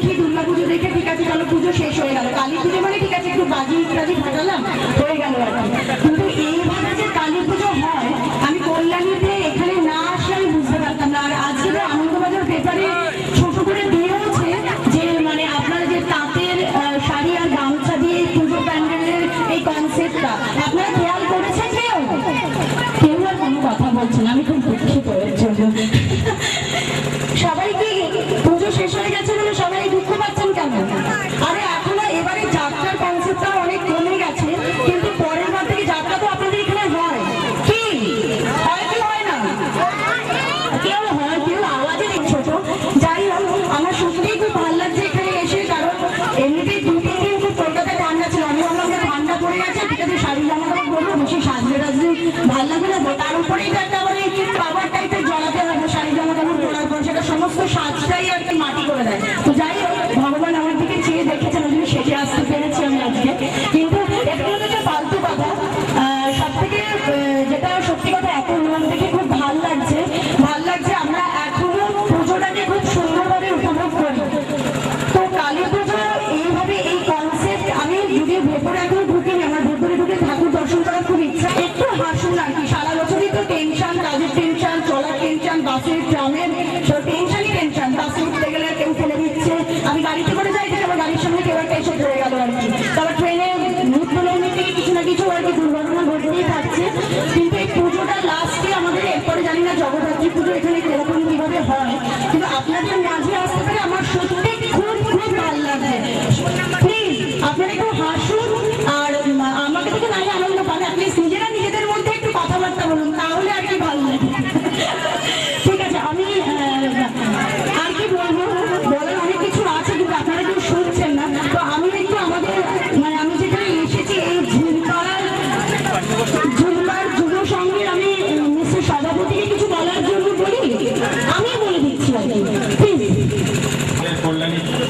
দেখি, দুর্গাপুজো দেখে ঠিক আছে চলো পুজো শেষ হয়ে গেল, কালী পুজো মানে ঠিক আছে একটু বাজি টাজি ফাটালাম হয়ে গেল আর কি। কিন্তু এইভাবে যে কালী পুজো হয় আমি কল্যাণীতে এখানে না আসলে আমি বুঝতে পারতাম না। আর আজকে তো আনন্দবাজার পেপারে ছোট করে দিয়েওছে যে মানে আপনারা যে তাঁতের শাড়ি আর গামছা দিয়ে পুজো প্যান্ডেলের এই কনসেপ্টটা আপনারা খেয়াল করেছেন? কেউ আর কোনো কথা বলছেন, আমি খুব দুঃখিত এর জন্য। সবাই কি পুজো শেষ হয়ে গেছে বলে সবাই দুঃখ পাচ্ছেন কেন? আরে এখনো এবারে যাত্রার কনসেপ্টটা অনেক কমে গেছে, কিন্তু পরের বার থেকে যাত্রা তো আপনাদের এখানে হয়। কি হয় কি হয় না? কেউ হয় কেউ আওয়াজে ছোট। যাই হোক, আমার সত্যিই খুব ভালো লাগছে এখানে এসে, কারণ এমনিতেই 2-3 দিন খুব কলকাতায় ঠান্ডা ছিল। আমি ভাবলাম যে ঠান্ডা পড়ে গেছে, ঠিক আছে শাড়ি জামা কাপড় পরবো, বেশি সাজলে টাজলে ভালো লাগবে না, তার উপরেই তো একটা মানে পাওয়ার টাইপের জ্বলাতে হবে শাড়ি জামা কাপড় পরার পর, সেটা সমস্ত সাজটাই আর কি মাটি করে দেয়। তো যাই হোক, ভগবান আমার দিকে চেয়ে দেখেছেন, ওই জন্য সেজে আসতে পেরেছি আমি আজকে। কিন্তু এটা হচ্ছে ফালতু কথা। সব থেকে যেটা সত্যি কথা, এত মন থেকে খুব ভাল লাগছে, আমরা এখনো পুজোটাকে খুব সুন্দরভাবে উপভোগ করি। তো কালী পুজো এইভাবে এই কনসেপ্ট, আমি যদিও ভেতরে এখনো ঢুকিনি, আমার ভেতরে ঢুকে ঠাকুর দর্শন করার খুব ইচ্ছা। একটু হাসুন আর কি, সারা বছরই তো টেনশন, কাজের টেনশন, চলার টেনশন, বাসের ট্রামের টেনশনই টেনশন। বাসে উঠতে গেলে কেউ ফেলে দিচ্ছে, আমি গাড়িতে করে যাই, আমার গাড়ির সামনে কেউ একটা এসে ধরে গেল আর কি। তারপর ট্রেনে মুহূর্তে থেকে কিছু না কিছু আর কি দুর্ঘটনা ঘটতেই থাকছে। কিন্তু এই পুজোটা লাস্টে আমাদের, এরপরে জানি না জগদ্ধাত্রী পুজো এখানে কিরকম কিভাবে হয়, কিন্তু আপনাদের মাঝে আসতে পারে আমার সত্যি খুব খুব ভালো লাগছে। প্লিজ আপনারা একটু